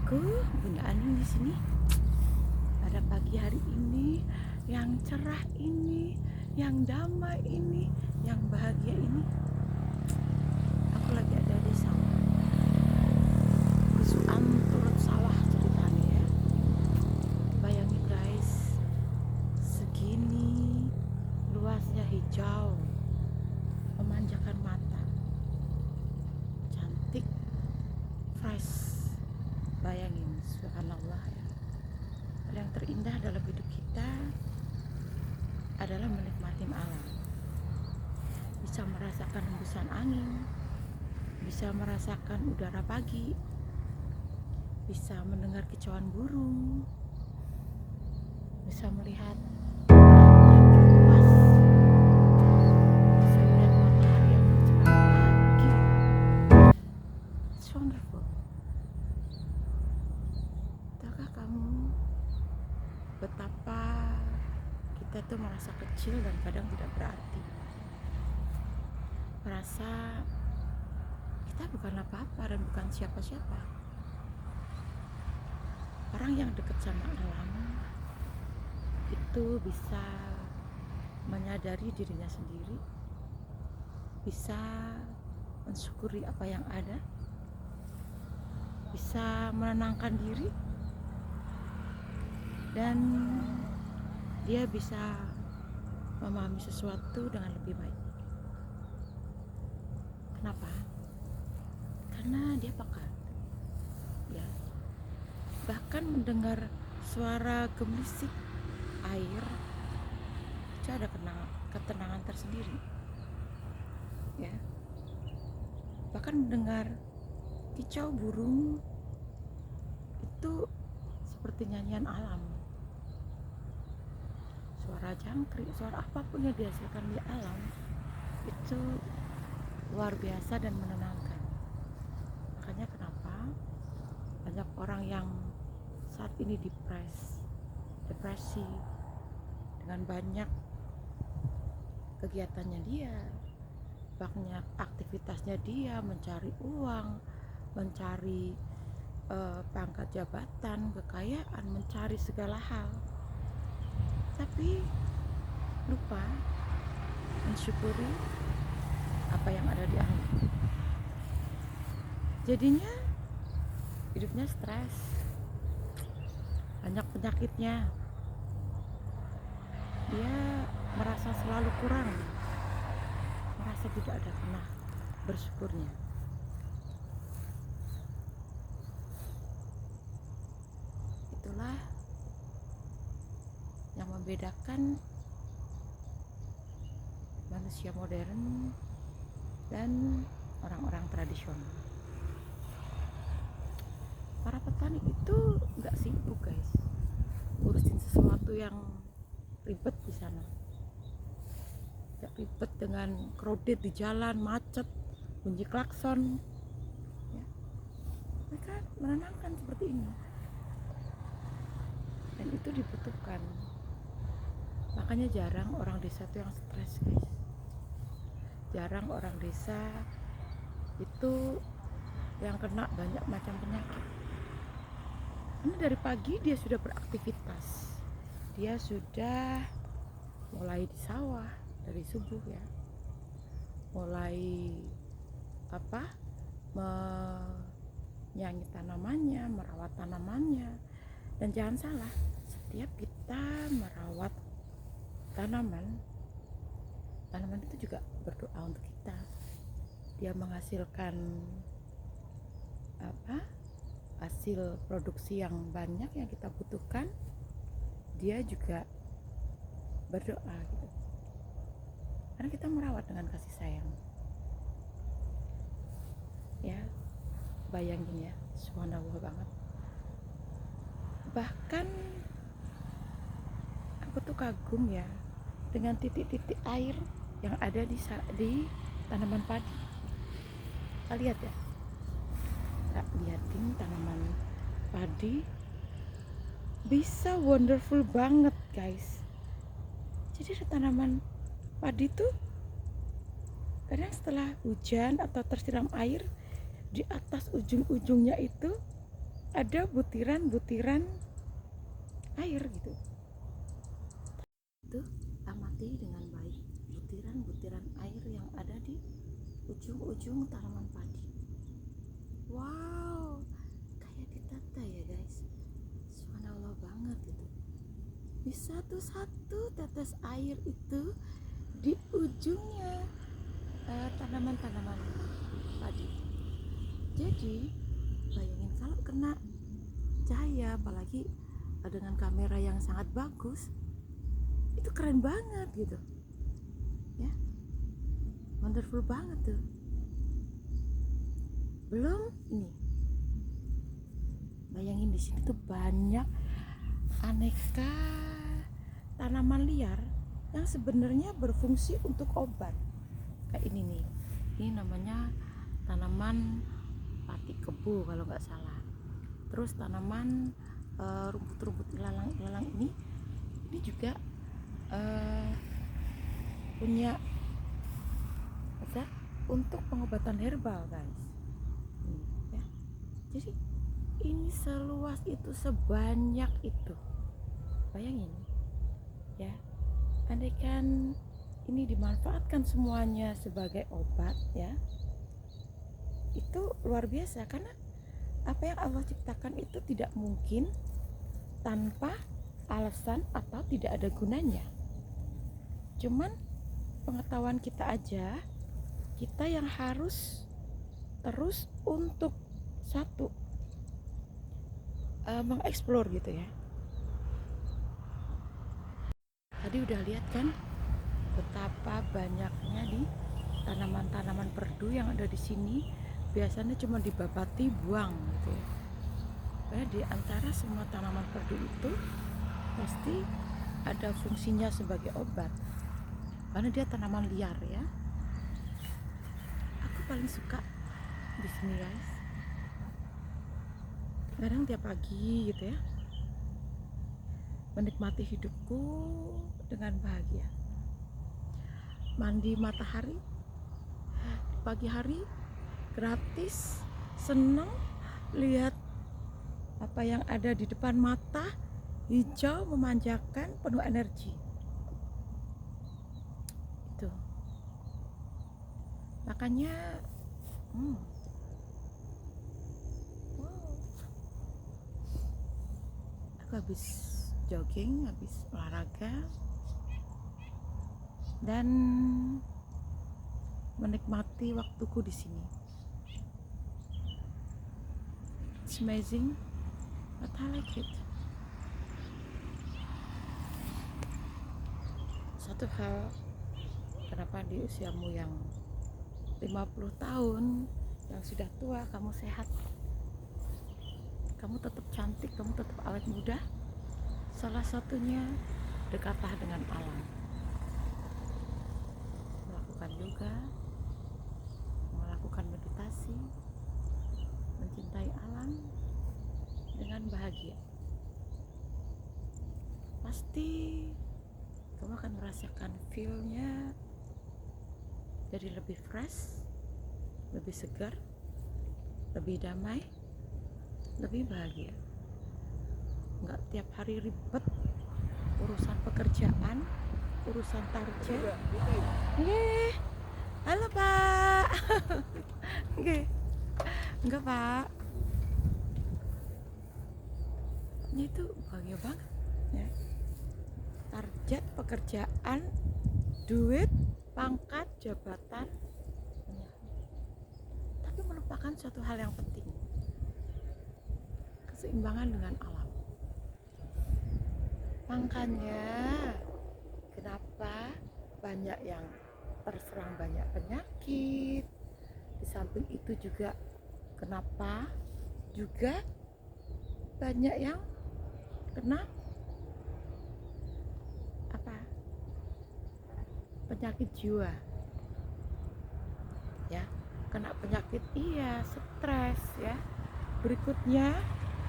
Aku, Bunda Aning di sini. Pada pagi hari ini, yang cerah ini, yang damai ini, yang bahagia ini, aku lagi ada di sawah. Kesuam turut sawah ceritanya ya. Bayangin guys, segini luasnya hijau, memanjakan mata, cantik, fresh. Bayangin, subhanallah ya. Yang terindah dalam hidup kita adalah menikmati alam. Bisa merasakan hembusan angin, bisa merasakan udara pagi, bisa mendengar kicauan burung, bisa melihat yang luas, bisa melihat matahari yang mencerah pagi. It's wonderful. Tahukah kamu betapa kita tuh merasa kecil dan kadang tidak berarti, merasa kita bukan apa-apa dan bukan siapa-siapa. Orang yang dekat sama alam itu bisa menyadari dirinya sendiri, bisa mensyukuri apa yang ada, bisa menenangkan diri, dan dia bisa memahami sesuatu dengan lebih baik. Kenapa? Karena dia peka, ya. Bahkan mendengar suara gemerisik air itu ada ketenangan tersendiri, ya. Bahkan mendengar kicau burung itu seperti nyanyian alam. Suara jangkrik, suara apapun yang dihasilkan di alam itu luar biasa dan menenangkan. Makanya kenapa banyak orang yang saat ini depresi dengan banyak kegiatannya dia, banyak aktivitasnya dia, mencari uang, mencari pangkat jabatan, kekayaan, mencari segala hal, tapi lupa mensyukuri apa yang ada di alam. Jadinya hidupnya stres, banyak penyakitnya, dia merasa selalu kurang, merasa tidak ada pernah bersyukurnya. Itulah yang membedakan manusia modern dan orang-orang tradisional. Para petani itu nggak sibuk guys, ngurusin sesuatu yang ribet di sana. Nggak ribet dengan crowded di jalan, macet, bunyi klakson. Ya. Mereka menenangkan seperti ini, dan itu dibutuhkan. Makanya jarang orang desa itu yang stres guys. Jarang orang desa itu yang kena banyak macam penyakit. Karena dari pagi dia sudah beraktivitas, dia sudah mulai di sawah dari subuh ya, mulai menyanyi tanamannya, merawat tanamannya. Dan jangan salah, setiap kita merawat tanaman itu juga berdoa untuk kita. Dia menghasilkan hasil produksi yang banyak yang kita butuhkan, dia juga berdoa gitu. Karena kita merawat dengan kasih sayang. Ya, bayangin ya, subhanallah banget. Bahkan aku tuh kagum ya dengan titik-titik air yang ada di tanaman padi. Kita lihat ya, lihatin tanaman padi bisa wonderful banget guys. Jadi tanaman padi tuh kadang setelah hujan atau tersiram air, di atas ujung-ujungnya itu ada butiran-butiran air gitu. Itu amati dengan baik butiran-butiran air yang ada di ujung-ujung tanaman padi. Wow, kayak ditata ya guys. Subhanallah banget itu. Bisa tuh satu tetes air itu di ujungnya tanaman-tanaman padi. Jadi bayangin kalau kena cahaya, apalagi dengan kamera yang sangat bagus, itu keren banget gitu ya, wonderful banget tuh. Belum ini, bayangin di sini tuh banyak aneka tanaman liar yang sebenarnya berfungsi untuk obat. Kayak ini nih, ini namanya tanaman pati kebu kalau nggak salah. Terus tanaman rumput-rumput ilalang ini juga punya zat untuk pengobatan herbal guys. Ya. Jadi ini seluas itu, sebanyak itu, bayangin ya, andaikan ini dimanfaatkan semuanya sebagai obat ya, itu luar biasa. Karena apa yang Allah ciptakan itu tidak mungkin tanpa alasan atau tidak ada gunanya. Cuman pengetahuan kita aja, kita yang harus terus untuk satu mengeksplor gitu ya. Tadi udah lihat kan betapa banyaknya di tanaman-tanaman perdu yang ada di sini. Biasanya cuma dibabati buang gitu ya. Karena di antara semua tanaman perdu itu pasti ada fungsinya sebagai obat. Karena dia tanaman liar ya. Aku paling suka di sini guys. Kadang tiap pagi gitu ya, menikmati hidupku dengan bahagia. Mandi matahari pagi hari gratis, seneng lihat apa yang ada di depan mata, hijau, memanjakan, penuh energi. Itu makanya wow, aku habis jogging, habis olahraga, dan menikmati waktuku di sini. It's amazing, but I like it. Satu hal, kenapa di usiamu yang 50 tahun, yang sudah tua, kamu sehat, kamu tetap cantik, kamu tetap awet muda? Salah satunya dekatlah dengan alam, melakukan yoga, melakukan meditasi, mencintai alam dengan bahagia. Pasti kamu akan merasakan feel-nya jadi lebih fresh, lebih segar, lebih damai, lebih bahagia. Nggak tiap hari ribet urusan pekerjaan, urusan target. Nggih. Halo Pak. Nggih. Enggak Pak. Ini itu bahagia banget ya. Target, pekerjaan, duit, pangkat, jabatan ya. Tapi melupakan suatu hal yang penting, keseimbangan dengan alam. Makanya kenapa banyak yang terserang banyak penyakit. Di samping itu juga kenapa juga banyak yang kena penyakit jiwa ya, kena penyakit stres ya, berikutnya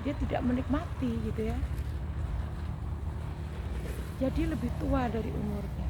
dia tidak menikmati gitu ya, jadi lebih tua dari umurnya.